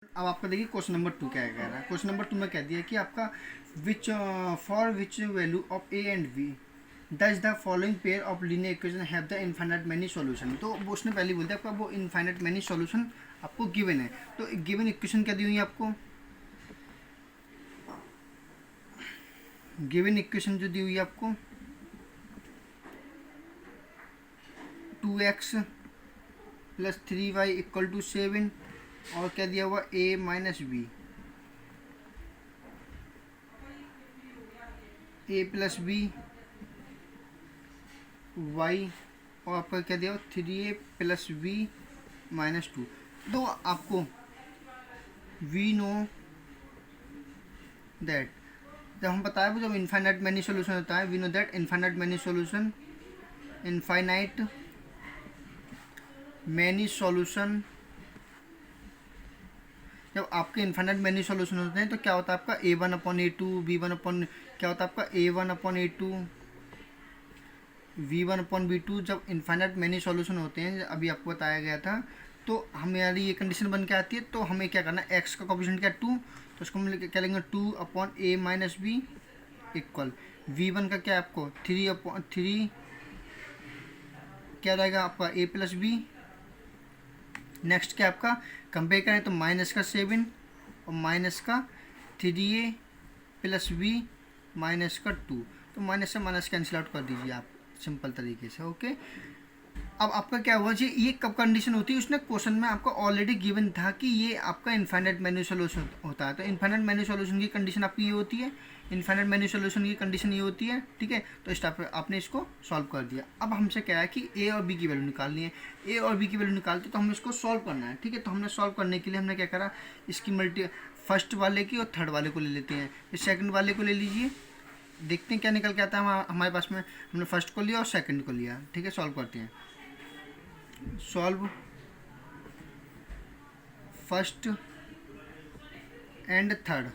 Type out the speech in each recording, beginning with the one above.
अब आपका देखिए क्वेश्चन नंबर 2 क्या कह रहा है। क्वेश्चन नंबर 2 में कह दिया कि आपका which for which value of a and b does the following pair of linear equation have the infinite many solution. तो वो उसने पहले बोलते आपका वो इनफाइनाइट मैनी सॉल्यूशन आपको गिवन है। तो गिवन इक्वेशन क्या दी हुई है आपको, गिवन इक्वेशन जो दी हुई है आपको 2x plus 3y equal to 7 और क्या दिया हुआ a minus b, a plus b y और आपका क्या दिया हुआ 3a प्लस बी माइनस 2। तो आपको वी नो दैट जब हम बताया जब इनफाइनाइट मैनी सॉल्यूशन होता है, we know that infinite many solution, infinite many solution जब आपके इनफाइनाइट मैनी सॉल्यूशन होते हैं तो क्या होता है आपका a1 upon a2 b1 upon क्या होता है आपका a1 upon a2 v1 upon v2। जब इनफाइनाइट मैनी सॉल्यूशन होते हैं अभी आपको बताया गया था तो हमारी ये कंडीशन बन के आती है। तो हमें क्या करना है, x का कोफिशिएंट क्या 2, तो उसको हम क्या लेंगे 2 upon a minus b equal v1 का क्या है आपको 3 अपॉन 3 क्या रहेगा आपका a प्लस बी। नेक्स्ट क्या आपका कंपेयर करें तो माइनस का 7 और माइनस का 3a प्लस बी माइनस का 2। तो माइनस से माइनस कैंसिल आउट कर दीजिए आप सिंपल तरीके से। ओके, अब आपका क्या हुआ जी, ये कब कंडीशन होती है, उसने क्वेश्चन में आपको ऑलरेडी गिवन था कि ये आपका इनफाइनाइट मैन्यू सॉल्यूशन होता है। तो इनफाइनाइट मैन्यू सॉल्यूशन की कंडीशन आपकी ये होती है, इनफाइनाइट मैन्यू सॉल्यूशन की कंडीशन ये होती है। ठीक है, तो इस टाइप आपने इसको सॉल्व कर दिया। अब हमसे क्या है कि ए और बी की वैल्यू निकालनी है। ए और बी की वैल्यू निकालते तो हमें इसको सॉल्व करना है। ठीक है, तो हमने सॉल्व करने के लिए हमने क्या करा, इसकी मल्टी फर्स्ट वाले की और थर्ड वाले को ले लेते हैं। फिर सेकंड वाले को ले लीजिए, देखते हैं क्या निकल के आता है हमारे पास में। हमने फर्स्ट को लिया और सेकंड को लिया। ठीक है, सॉल्व करते हैं। Solve first and third,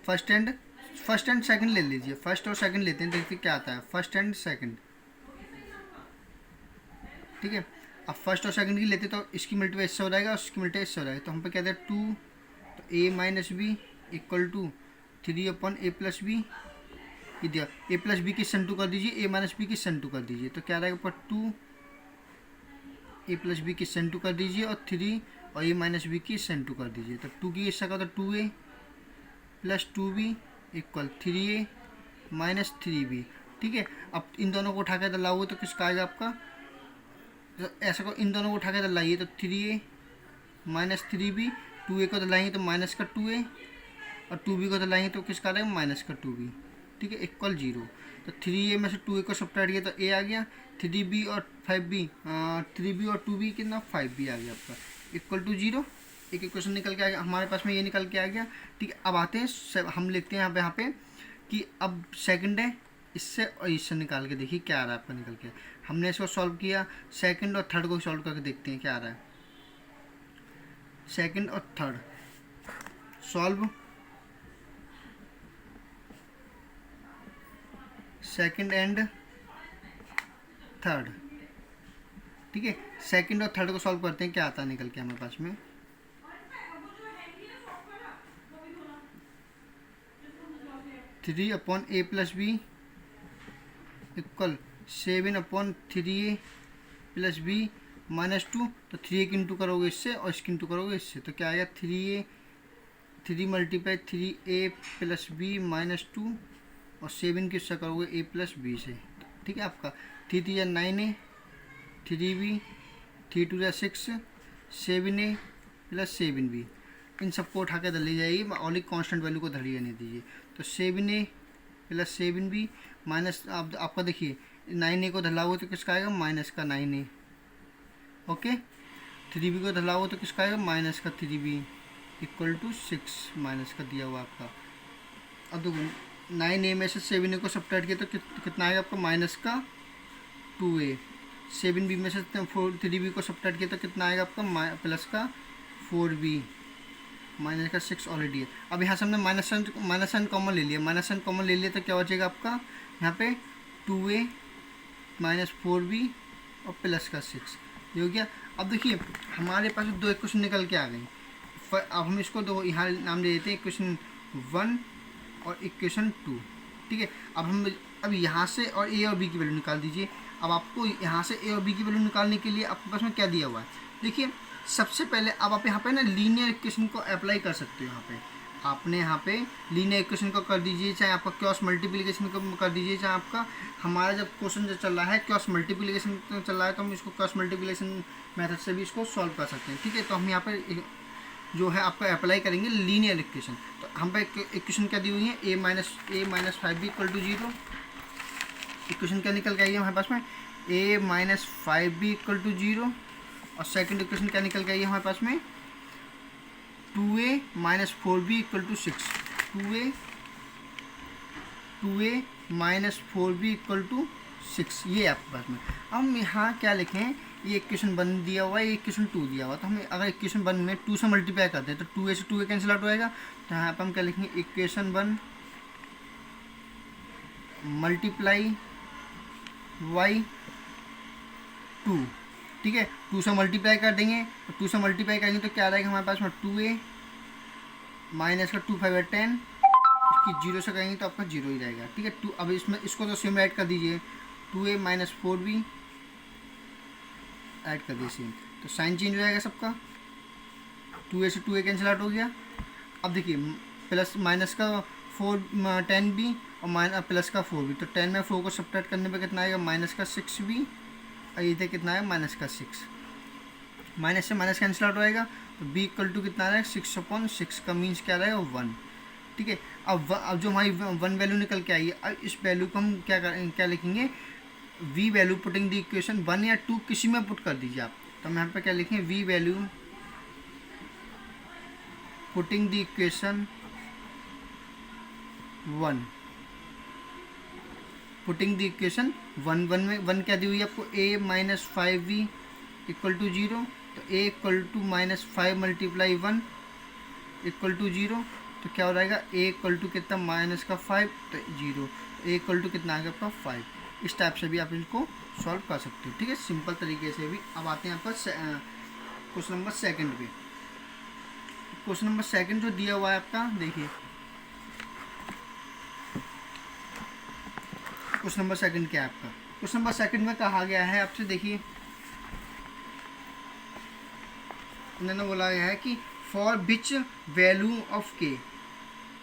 first and second ले लीजिए। फर्स्ट और सेकंड लेते हैं, देखते क्या आता है। फर्स्ट एंड सेकंड, ठीक है। अब फर्स्ट और सेकंड की लेते तो इसकी मल्टीप्लाई इससे हो जाएगा और इसकी मल्टीप्लाई इससे हो जाएगा। तो हम पे कहते हैं 2 तो a minus b equal to 3 upon a plus b. ये दिया a प्लस बी की सन टू कर दीजिए, a माइनस बी की सन टू कर दीजिए। तो क्या रहेगा ऊपर 2 a प्लस बी की सन टू कर दीजिए और 3 और a माइनस बी की सन टू कर दीजिए। तो 2 की इसका होता है 2a plus 2b equal 3a minus 3b। ठीक है, अब इन दोनों को उठा कर लाओगे तो किसका आएगा आपका, ऐसा को इन दोनों को उठा कर लाइए तो 3a माइनस 3b, 2a को लाएंगे तो माइनस का 2a और 2b को लाएंगे तो किसका आ जाएगा माइनस का 2b। ठीक है, इक्वल 0। तो 3a में से 2a को सब्ट्रैक्ट किया तो a आ गया, 3b और 5b 3b और 2b कितना 5b आ गया आपका इक्वल टू 0। एक इक्वेशन निकल के आ गया हमारे पास में, ये निकल के आ गया। ठीक है, अब आते हैं हम लिखते हैं यहाँ पे कि अब सेकंड है, इससे और इससे निकाल के देखिए क्या आ रहा है आपका निकल के। हमने इसको सॉल्व किया, सेकंड और थर्ड को सॉल्व करके देखते हैं क्या आ रहा है। सेकंड और third solve second and third. ठीक है, सेकंड और थर्ड को सॉल्व करते हैं क्या आता है निकल के हमारे पास में। 3 upon a plus b equal 7 upon 3a plus b minus 2। तो 3a की इंटू करोगे इससे और इसकी इंटू करोगे इससे तो क्या आएगा 3 multiply 3a plus b minus 2 और 7 किससे करोगे a प्लस बी से। ठीक है, आपका 3 या 9a 3b 3 2 या 6 7a प्लस 7b। इन सबको उठा के धर जाएगी, ओनली कांस्टेंट वैल्यू को धरी रहने दीजिए। तो 7a प्लस 7b माइनस आपका देखिए 9a को धलाओगे तो किसका आएगा माइनस का 9a। ओके, 3b को धलाओगे तो किसका आएगा माइनस का 3b इक्वल टू 6 माइनस का दिया हुआ आपका। अब देखो 9a में से 7a को सब्ट्रैक्ट किया तो कितना आएगा आपका माइनस का 2a। 7b में से 3b को सब्ट्रैक्ट किया तो कितना आएगा आपका प्लस का 4b माइनस का 6 ऑलरेडी है। अब यहाँ से हमने माइनस साइन कॉमन ले लिया, माइनस साइन कॉमन ले लिया तो क्या हो जाएगा आपका यहाँ पे 2a माइनस 4b और प्लस का 6 ये हो गया। अब देखिए हमारे पास दो इक्वेशन निकल के आ गई। अब हम इसको दो यहाँ नाम दे देते हैं इक्वेशन 1 और इक्वेशन 2, ठीक है। अब यहाँ से और ए और बी की वैल्यू निकाल दीजिए। अब आपको यहाँ से ए और बी की वैल्यू निकालने के लिए आपके पास में क्या दिया हुआ है, देखिए सबसे पहले अब आप यहाँ पे ना लीनियर इक्वेशन को अप्लाई कर सकते हो। यहाँ पे आपने यहाँ पे लीनियर इक्वेशन को कर दीजिए, चाहे आपका क्रॉस मल्टीप्लिकेशन को कर दीजिए, चाहे आपका हमारा जब क्वेश्चन जो चल रहा है क्रॉस मल्टीप्लिकेशन चल रहा है तो हम इसको क्रॉस मल्टीप्लिकेशन मेथड से भी इसको सॉल्व कर सकते हैं, ठीक है। तो हम यहाँ पर जो है आपका अप्लाई करेंगे लीनियर इक्वेशन। तो हम पे इक्वेशन क्या दी हुई है, a minus 5b equal to 0। Equation क्या निकल के आई है हमारे पास में, a minus 5b equal to 0। और सेकंड इक्वेशन क्या निकल के आई है हमारे पास में, 2a minus 4b equal to 6। 2a minus 4b equal to 6, ये आपके पास में। हम यहाँ क्या लिखें, ये इक्वेशन 1 दिया हुआ है, ये इक्वेशन 2 दिया हुआ है। तो हमें अगर इक्वेशन 1 में 2 से मल्टीप्लाई करते हैं तो 2a से 2a कैंसिल आउट हो जाएगा। तो यहाँ पर हम क्या लिखेंगे, इक्वेशन 1 मल्टीप्लाई y 2, ठीक है। 2 से मल्टीप्लाई कर देंगे तो 2 से मल्टीप्लाई करेंगे तो क्या आ जाएगा हमारे पास में, 2a माइनस का 2 5 है 10, इसकी 0 से करेंगे तो आपका 0 ही रहेगा, ठीक है। 2 अब इसमें इसको तो सेम ऐड कर दीजिए, 2a माइनस 4b ऐड कर दीजिए, तो साइन चेंज हो जाएगा सबका, 2a से 2a कैंसिल आउट हो गया। अब देखिए प्लस माइनस का 10b और प्लस का 4b, तो 10 में 4 को सब्ट्रैक्ट करने पे कितना आएगा, माइनस का 6b, और इधर कितना है माइनस का 6, माइनस से माइनस कैंसिल आउट होएगा। तो b इक्वल टू कितना रहेगा, 6/6 का मीन्स क्या रहेगा 1, ठीक है। अब जो हमारी 1 वैल्यू निकल के आई है, अब इस वैल्यू को हम क्या लिखेंगे, v value putting the equation 1 या 2 किसी में पुट कर दीजिए आप। तो हम यहाँ पे क्या लिखें, v value putting the equation 1, putting the equation 1 में 1 क्या दी हुई है आपको, a minus 5v equal to 0। तो a equal to minus 5 multiply 1 equal to 0, तो क्या हो जाएगा, a इक्वल टू कितना माइनस का 5 तो 0, a इक्वल टू कितना आ गया आपका 5। इस टाइप से भी आप इनको सॉल्व कर सकते हो, ठीक है, सिंपल तरीके से भी। अब आते हैं आपका क्वेश्चन नंबर 2 पे। क्वेश्चन नंबर 2 जो दिया हुआ है आपका, देखिए क्वेश्चन नंबर 2 क्या है आपका, क्वेश्चन नंबर 2 में कहा गया है आपसे, देखिए उन्होंने बोला गया है कि for which value of k,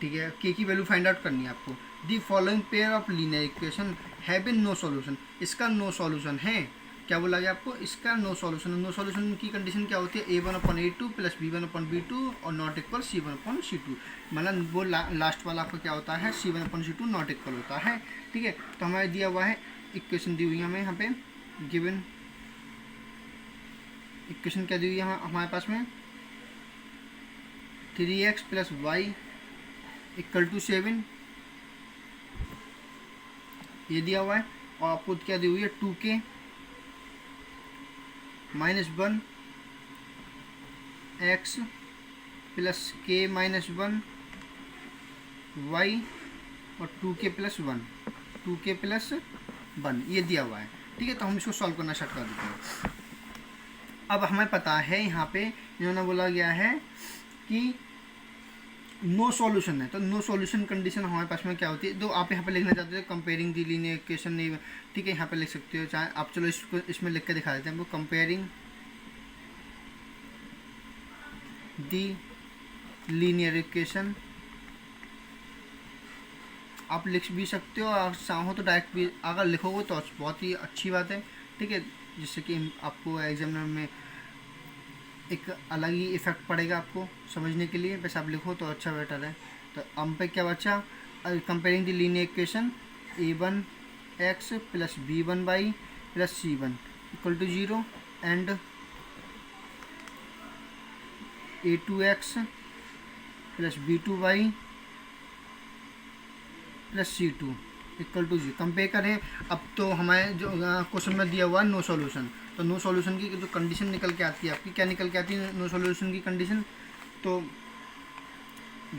ठीक है, k की वैल्यू फाइंड आउट करनी है आपको, the following pair of linear equation have no solution, इसका नो सॉल्यूशन है। क्या बोला गया आपको, इसका नो सॉल्यूशन। नो सॉल्यूशन की कंडीशन क्या होती है, a1/a2 प्लस b1/b2 और नॉट इक्वल c1/c2, मतलब वो लास्ट वाला आपका क्या होता है, c1/c2 नॉट इक्वल होता है, ठीक है। तो हमें दिया हुआ है इक्वेशन दी हुई है हमें यहाँ पे, गिवन इक्वेशन क्या दी हुई है हमारे पास में, 3x plus Y equal to 7, ये दिया हुआ है। और आपको क्या दी हुई है, 2k minus 1 x plus k minus 1 y और 2k प्लस 1 ये दिया हुआ है, ठीक है। तो हम इसको सॉल्व करना स्टार्ट कर देते हैं। अब हमें पता है यहाँ पे इन्होंने बोला गया है कि नो सॉल्यूशन है, तो नो सॉल्यूशन कंडीशन हमारे पास में क्या होती है, तो आप यहाँ पे लिखना चाहते हो कंपेयरिंग दी लीनियर इक्वेशन, नहीं ठीक है, यहाँ पे लिख सकते हो, चाहे आप चलो इसको इसमें लिख के दिखा देते हैं हमको, कंपेयरिंग दी लीनियर इक्वेशन आप लिख भी सकते हो, और चाहो तो डायरेक्ट भी अगर लिखोगे तो बहुत ही अच्छी बात है, ठीक है, जिससे कि आपको एग्जाम में एक अलग ही इफेक्ट पड़ेगा आपको समझने के लिए, बस आप लिखो तो अच्छा बेटर है। तो हम पे क्या बचा, comparing the linear equation a1x plus b1y plus c1 equal to 0 and a2x plus b2y plus c2 equal to 0 compare करें। अब तो हमारे जो क्वेश्चन में दिया हुआ है नो सॉल्यूशन, तो नो सॉल्यूशन की जो कंडीशन निकल के आती है आपकी, क्या निकल के आती है नो सॉल्यूशन की कंडीशन, तो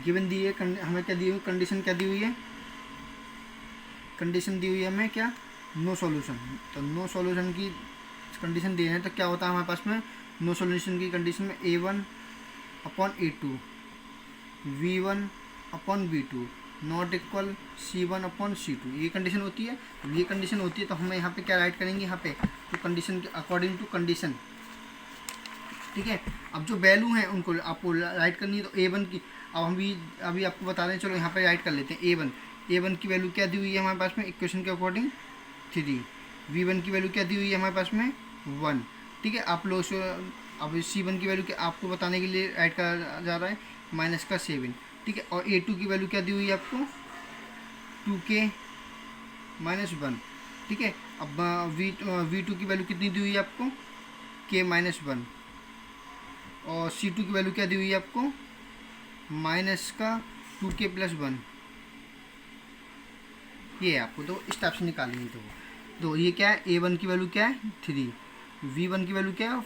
गिवन दी है हमें क्या दी हुई कंडीशन, क्या दी हुई है कंडीशन दी हुई है हमें क्या, नो सॉल्यूशन। तो नो सॉल्यूशन की कंडीशन दी है तो क्या होता है हमारे पास में, नो सॉल्यूशन की कंडीशन में a1 upon A2, V1 upon V2 not equal C1 upon C2, ये कंडीशन होती है। जब ये कंडीशन होती है तो हमें यहाँ पे क्या राइट करेंगे, यहाँ पे तो कंडीशन के अकॉर्डिंग टू कंडीशन, ठीक है। अब जो वैल्यू है उनको आपको राइट करनी है, तो A1 की अब हम भी अभी आपको बता दें, चलो यहाँ पे राइट कर लेते हैं। A1 की वैल्यू क्या दी हुई है हमारे पास में इक्वेशन के अकॉर्डिंग 3, V1 की वैल्यू क्या दी हुई है हमारे पास में 1, ठीक है। आप लोग अब C1 की वैल्यू क्या आपको बताने के लिए राइट करा जा रहा है -7, ठीक है। और A2 की वैल्यू क्या दी हुई है आपको 2k -1, ठीक है। अब V2 की वैल्यू कितनी दी हुई है आपको k -1, और C2 की वैल्यू क्या दी हुई है आपको -2k + 1, ये है आपको तो इस टाइप से निकालेंगे। तो ये क्या है, A1 की वैल्यू क्या है 3, V1 की वैल्यू क्या है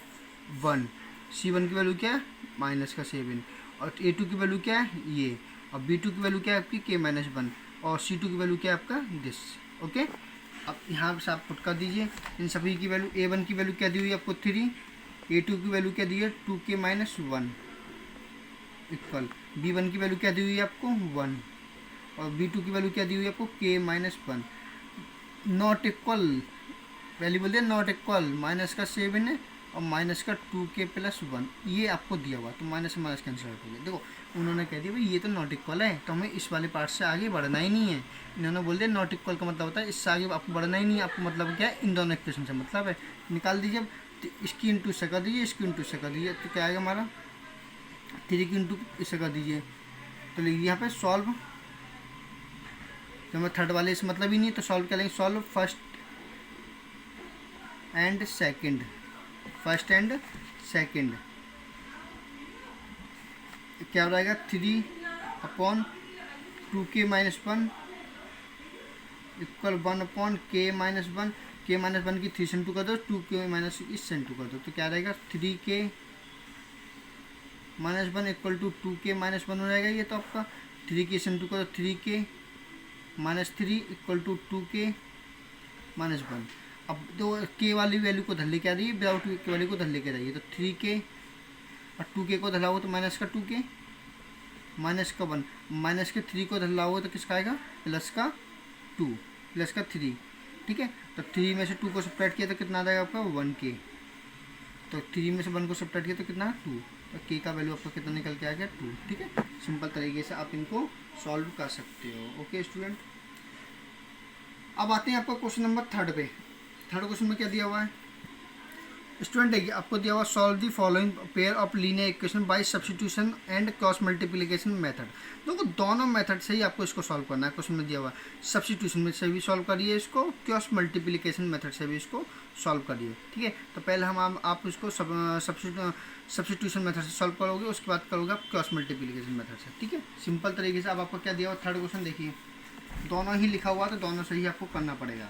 1, C1 की वैल्यू क्या है -7, और A2 की वैल्यू क्या है ये, और B2 की वैल्यू क्या है आपकी k -1, और C2 की वैल्यू क्या है आपका दिस, ओके। अब यहाँ से आप पुट कर दीजिए इन सभी की वैल्यू। A1 की वैल्यू क्या दी हुई है आपको 3, A2 की वैल्यू क्या दी है 2k -1 इक्वल, B1 की वैल्यू क्या दी हुई है आपको 1, और B2 की वैल्यू क्या दी हुई है आपको k -1 नॉट इक्वल, वैल्यू बोल दिया नॉट इक्वल -7 है और -2k + 1, ये आपको दिया हुआ, तो माइनस माइनस कैंसिल हो गया। देखो उन्होंने कह दिया भाई ये तो नॉट इक्वल है, तो हमें इस वाले पार्ट से आगे बढ़ना ही नहीं है। इन्होंने बोल दिया नॉट इक्वल का मतलब होता है इससे आगे आपको बढ़ना ही नहीं है। आपको मतलब क्या है, इन दोनों इक्वेशन से मतलब है। निकाल दीजिए, तो इसकी इंटू से कर दीजिए, इसकी इंटू से कर दीजिए, तो क्या आएगा हमारा 3 की इंटू इससे कर दीजिए, तो लिखिए यहाँ पे सॉल्व। तो हमें थर्ड वाले से मतलब ही नहीं है, तो सॉल्व क्या लेंगे, solve first and second, first and second क्या हो जाएगा 3 upon 2k -1 equal 1 upon k -1, k -1 की 3 से इंटू कर दो, 2k माइनस इससे इंटू कर दो, तो क्या रहेगा 3k -1 इक्वल टू 2k -1 हो जाएगा। ये तो आपका 3k से इंटू करो, 3k -3 इक्वल टू 2k -1। अब तो k वाली वैल्यू को धर लेके आ रही है, विदाउट k वाली को धर लेके आ रही है, तो 3k और 2k को धरलाओ तो माइनस का 2k, माइनस का 1, माइनस के 3 को धरलाओ तो किसका आएगा प्लस का 2, प्लस का 3, ठीक है। तो 3 में से 2 को सब्ट्रैक्ट किया तो कितना आ जाएगा आपका 1k, तो 3 में से 1 को सब्ट्रैक्ट किया तो कितना 2, तो k का वैल्यू आपका कितना निकल के आ गया 2, ठीक है। सिंपल तरीके से आप इनको सॉल्व कर सकते हो, ओके स्टूडेंट। अब आते हैं आपका क्वेश्चन नंबर 3 पे। थर्ड क्वेश्चन में क्या दिया हुआ है स्टूडेंट, देखिए आपको दिया हुआ solve the following pair of linear equation by substitution and cross multiplication method. देखो दोनों मेथड से ही आपको इसको सॉल्व करना है। क्वेश्चन में दिया हुआ सब्स्टिट्यूशन में से भी सॉल्व करिए इसको, क्रॉस मल्टीप्लिकेशन मेथड से भी इसको सॉल्व करिए, ठीक है। तो पहले हम आप इसको सब्स्टिट्यूशन मेथड से सॉल्व करोगे, उसके बाद करोगे आप क्रॉस मल्टीप्लिकेशन मेथड से, ठीक है। सिंपल तरीके से अब आपको क्या दिया हुआ थर्ड क्वेश्चन देखिए, दोनों ही लिखा हुआ तो दोनों से ही आपको करना पड़ेगा।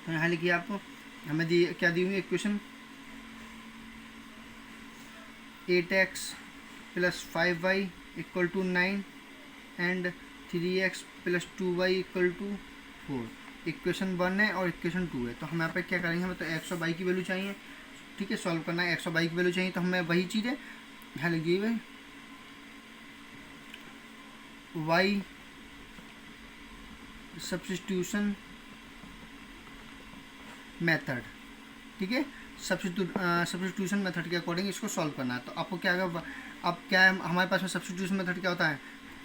तो यहाँ लिखिए आपको हमें क्या दी हुई equation 8x + 5y = 9 and 3x + 2y = 4। Equation 1 है और इक्वेशन 2 है। तो हम यहाँ पे क्या करेंगे, हमें तो x और y की वैल्यू चाहिए, ठीक है। सॉल्व करना है, x और y की वैल्यू चाहिए, तो हमें वही चीज़ है यहाँ लिखिए भाई y सब्स्टिट्यूशन मेथड, ठीक है। सब्स्टिट्यूशन मेथड के अकॉर्डिंग इसको सॉल्व करना है। तो आपको क्या होगा, अब क्या है हमारे पास में सब्स्टिट्यूशन मेथड क्या होता है,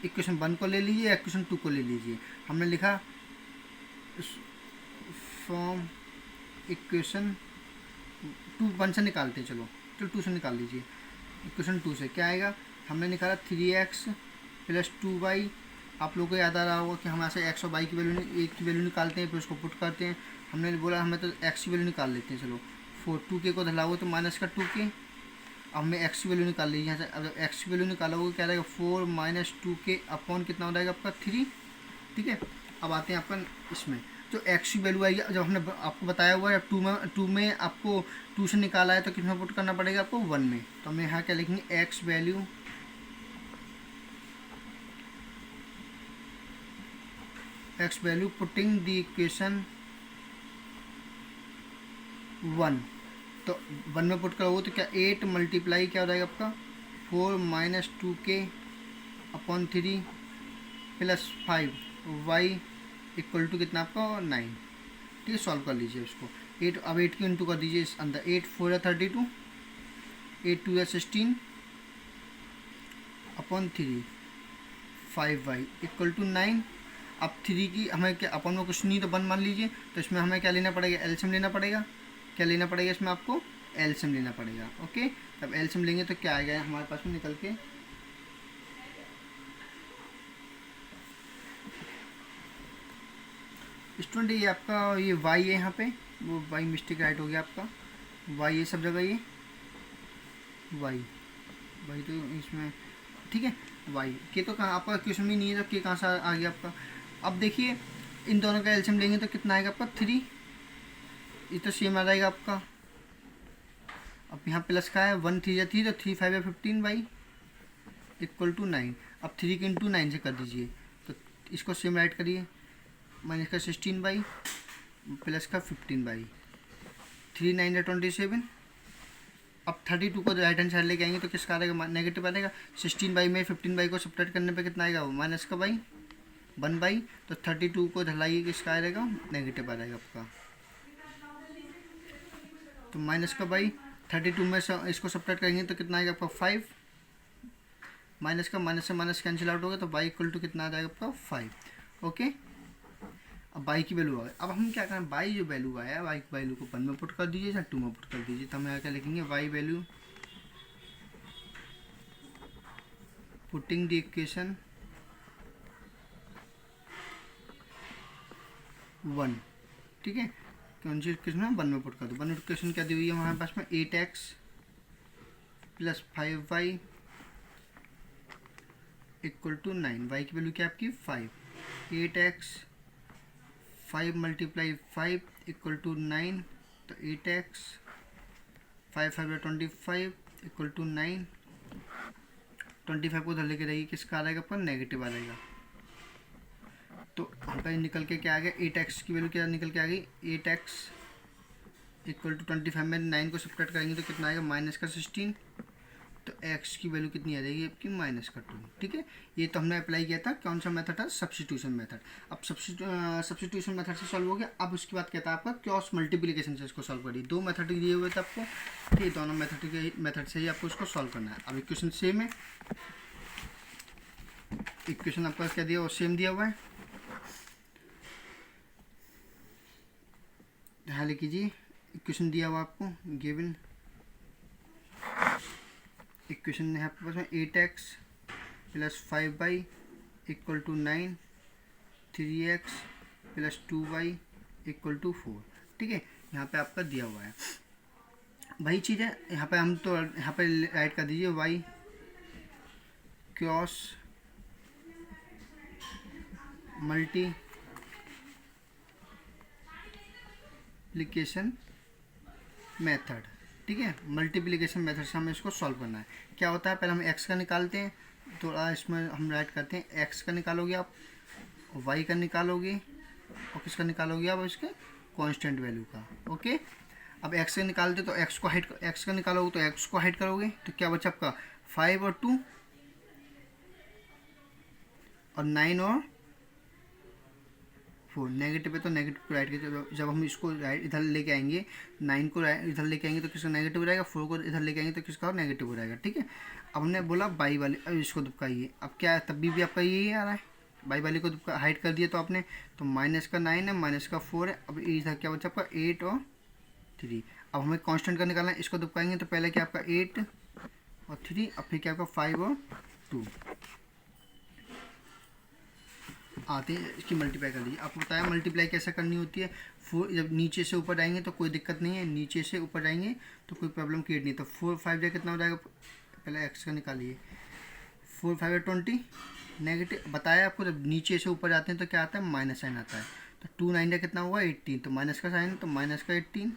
इक्वेशन 1 को ले लीजिए, इक्वेशन 2 को ले लीजिए। हमने लिखा फ्रॉम इक्वेशन 1 से निकालते हैं, चलो 2 से निकाल लीजिए। इक्वेशन 2 से क्या आएगा, हमने निकाला 3x + 2y। आप लोगों को याद आ रहा होगा कि हम ऐसे x और y की वैल्यू निकालते हैं, फिर उसको पुट करते हैं। हमने बोला हमें तो x की वैल्यू निकाल लेते हैं, चलो 4, 2k को धलाओगे तो माइनस का 2k। अब हमें x की वैल्यू निकाल लीजिए यहाँ से, अगर x की वैल्यू निकालोगे क्या रहेगा 4 - 2k अपॉन कितना हो जाएगा आपका 3, ठीक है। अब आते हैं आपका इसमें जो x की वैल्यू आएगी, जब हमने आपको बताया हुआ है 2 में आपको 2 से निकाला है तो किसमें पुट करना पड़ेगा आपको 1 में। तो हमें यहाँ क्या लिखेंगे x value putting the equation 1 तो 1 में पुट करोगे तो क्या 8 मल्टीप्लाई क्या हो जाएगा आपका 4 minus 2k upon 3 plus 5y equal to कितना आपका 9। ठीक है, सॉल्व कर लीजिए उसको। 8 अब 8 की इंटू कर दीजिए इस अंदर। 8 4 या 32, 8 2 या 16 अपॉन 3 5y इक्वल टू 9। अब 3 की हमें क्या अपन में कुछ नहीं तो 1 मान लीजिए, तो इसमें हमें क्या लेना पड़ेगा, एलसीएम लेना पड़ेगा। क्या लेना पड़ेगा इसमें आपको, एलसीएम लेना पड़ेगा। ओके, तब एलसीएम लेंगे तो क्या आएगा हमारे पास में निकल के, स्टूडेंट ये आपका ये y है यहाँ पे, वो y मिस्टेक राइट हो गया आपका, y ये सब जगह ये y तो इसमें ठीक है y के तो कहाँ आपका क्वेश्चन में नहीं है, तो के कहाँ से आ गया आपका। अब देखिए इन दोनों का एलसीएम लेंगे तो कितना आएगा आपका 3, ये तो सेम आ जाएगा आपका। अब यहाँ प्लस का है 1 3 या 3 तो 3 5 या 15 बाई इक्वल टू 9। अब 3 के इंटू 9 से कर दीजिए, तो इसको सेम राइट करिए, माइनस का 16 बाई प्लस का 15 बाई 3 9 या 27। अब 32 को राइट हैंड साइड लेके आएंगे तो किसका आएगा, नेगेटिव आएगा। 16 बाई में 15 बाई को सब्ट्रैक्ट करने पे कितना आएगा, माइनस का बाई 1 बाई, तो 32 को ढलाइए किसका आएगा, नेगेटिव आ जाएगा आपका। तो माइनस का बाई 32 में इसको सब्ट्रैक्ट करेंगे तो कितना आएगा आपका 5, माइनस का माइनस से माइनस कैंसिल आउट होगा, तो बाई इक्वल टू कितना आ जाएगा आपका 5। ओके, अब बाई की वैल्यू आ गई। अब हम क्या करें, बाई जो वैल्यू आया बाई की वैल्यू को 1 में पुट कर दीजिए या 2 में पुट कर दीजिए। तो हम यहाँ क्या लिखेंगे, y value putting the equation 1। ठीक है, कौन सी इक्वेशन है, 1 में पुट कर दो। 1 इक्वेशन क्या दी हुई है हमारे पास में, 8x plus 5y equal to 9। Y की वैल्यू क्या आपकी 5, 8x 5 मल्टीप्लाई 5 इक्वल टू 9, तो 8x 5 5 या 25 इक्वल टू 9। 25 को उधर लेके रहिए, किसका आ जाएगा आपका, नेगेटिव आ जाएगा। तो हम पे निकल के क्या आ गया, 8x की वैल्यू क्या निकल के आ गई, 8x इक्वल टू 25 में 9 को सब्ट्रैक्ट करेंगे तो कितना आएगा, माइनस का 16, तो x की वैल्यू कितनी आ जाएगी आपकी, माइनस का 2। ठीक है, ये तो हमने अप्लाई किया था, कौन सा मेथड था, सब्स्टिट्यूशन मेथड। अब सब्स्टिट्यूशन मेथड से सॉल्व हो गया। अब उसके बाद कहता है आपका क्रॉस मल्टीप्लिकेशन से इसको सॉल्व करिए। 2 मेथड दिए हुए थे आपको, ठीक, दोनों मेथड से ही आपको इसको सॉल्व करना है। अब इक्वेशन सेम है, इक्वेशन आपका क्या दिया, वो सेम दिया हुआ है, ध्यान कीजिए। इक्वेशन दिया हुआ आपको, गिवन इक्वेशन है आपके पास में 8x plus 5y equal to 9, 3x plus 2y equal to 4। ठीक है, यहाँ पे आपका दिया हुआ है वही चीज़ है। यहाँ पे हम तो यहाँ पे राइट कर दीजिए y क्रॉस मल्टीप्लिकेशन मेथड। ठीक है, मल्टीप्लिकेशन मेथड से हमें इसको सॉल्व करना है। क्या होता है, पहले हम x का निकालते हैं, थोड़ा इसमें हम राइट करते हैं, x का निकालोगे आप, y का निकालोगे, और किसका निकालोगे आप, इसके कांस्टेंट वैल्यू का। ओके, अब x का निकालते तो x को हाइड, x का निकालोगे तो x को हाइड करोगे, तो क्या बचा आपका 5 और 2 और 9 और 4। नेगेटिव है तो नेगेटिव को राइट कीजिए। जब हम इसको राइट इधर लेके आएंगे, 9 को इधर लेके आएंगे तो किसका नेगेटिव हो जाएगा, 4 को इधर लेके आएंगे तो किसका नेगेटिव हो जाएगा। ठीक है, अब हमने बोला बाई वाले, अब इसको दुबकाइए। अब क्या है, तब भी आपका यही आ रहा है, बाई वाले को दुबका हाइड कर दिया तो आपने, तो माइनस का 9 है, माइनस का 4 है। अब इधर क्या बचा आपका 8 और 3। अब हमें कांस्टेंट का निकालना है, इसको दुबकाएंगे तो पहले क्या आपका 8 और 3, अब फिर क्या आपका 5 और 2 आते हैं। इसकी मल्टीप्लाई कर लीजिए। आपको बताया मल्टीप्लाई कैसे करनी होती है। 4 जब नीचे से ऊपर जाएंगे तो कोई दिक्कत नहीं है, नीचे से ऊपर जाएंगे तो कोई प्रॉब्लम क्रिएट नहीं। तो 4 5 जा कितना हो जाएगा, पहले एक्स का निकालिए। 4 5 20 नेगेटिव बताया आपको। जब नीचे से ऊपर जाते हैं तो क्या आता है, माइनस साइन आता है। तो 2 9 जा कितना हुआ 18, तो माइनस का साइन, तो माइनस का 18।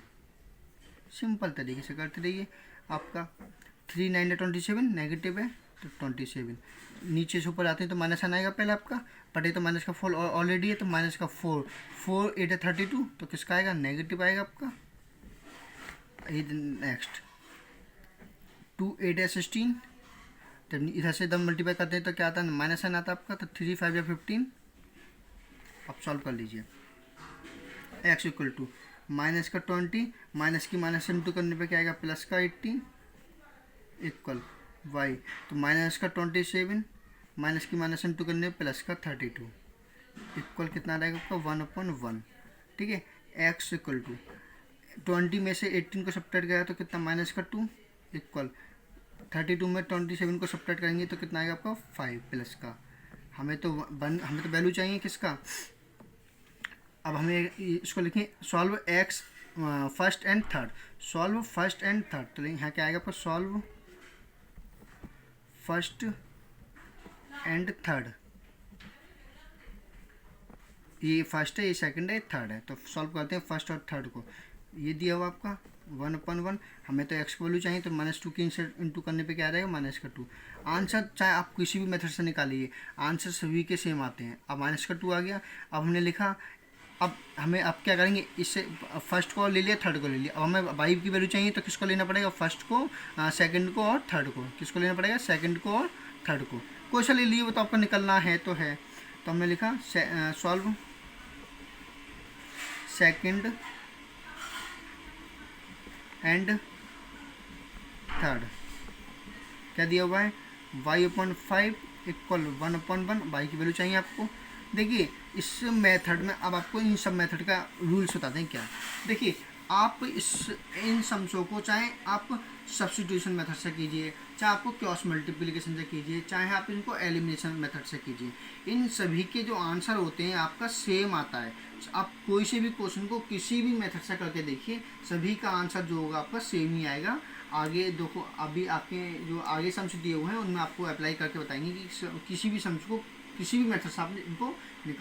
सिंपल तरीके से करते रहिए। आपका 3 9 27 नेगेटिव है तो 27। नीचे से ऊपर आते हैं तो माइनस साइन आएगा पहले आपका, बट ये तो माइनस का 4 ऑलरेडी है तो माइनस का 4 4 8 32, तो किसका आएगा, नेगेटिव आएगा आपका। नेक्स्ट 2 8 16, जब इधर से दम मल्टीप्लाई करते हैं तो क्या आता है, माइनस साइन आता है आपका, तो 3 5 या 15। अब सॉल्व कर लीजिए। x इक्वल टू माइनस का 20, माइनस की माइनस से इंटू करने पे क्या आएगा, प्लस का 18 इक्वल y, तो माइनस का 27, माइनस की माइनस से इंटू करने पे प्लस का 32 इक्वल कितना रहेगा आपका 1/1। ठीक है। x इक्वल टू 20 में से 18 को सब्ट्रैक्ट गया तो कितना, माइनस का 2 इक्वल 32 में 27 को सब्ट्रैक्ट करेंगे तो कितना आएगा आपका 5 प्लस का। हमें तो वैल्यू चाहिए किसका। अब हमें इसको लिखें solve x first and third, solve first and third, तो यहाँ क्या आएगा आपका, सॉल्व फर्स्ट एंड थर्ड। ये फर्स्ट है, ये सेकंड है, ये थर्ड है, तो सॉल्व करते हैं फर्स्ट और थर्ड को। ये दिया हुआ आपका 1/1, हमें तो x की वैल्यू चाहिए, तो -2 की इंटू करने पे क्या रहेगा, -2। आंसर चाहे आप किसी भी मेथड से निकालिए, आंसर सभी के सेम आते हैं। अब -2 आ गया। अब हमने लिखा, अब हमें अब क्या करेंगे, इससे फर्स्ट को ले लिया, थर्ड को ले लिया। अब हमें y की वैल्यू चाहिए तो किसको लेना पड़ेगा, फर्स्ट को, सेकंड को और थर्ड को। किसको लेना पड़ेगा, सेकंड को और थर्ड को। कोई सा ले लिए, वो तो आपको निकलना है तो है। तो हमने लिखा सॉल्व सेकंड एंड थर्ड। क्या दिया हुआ है, y/5 इक्वल 1/1। y की वैल्यू चाहिए आपको। देखिए इस मेथड में अब आपको इन सब मेथड का रूल्स बताते हैं क्या। देखिए आप इन सम्सों को चाहे आप सब्स्टिट्यूशन मेथड से कीजिए, चाहे आपको क्रॉस मल्टीप्लिकेशन से कीजिए, चाहे आप इनको एलिमिनेशन मेथड से कीजिए, इन सभी के जो आंसर होते हैं आपका सेम आता है। आप कोई से भी क्वेश्चन को किसी भी मेथड से करके देखिए, सभी का आंसर जो होगा आपका सेम ही आएगा। आगे देखो, अभी आपके जो आगे सम्स दिए हुए हैं उनमें आपको अप्लाई करके बताएंगे कि किसी भी सम्स को किसी भी मेथड से आपने इनको निकाल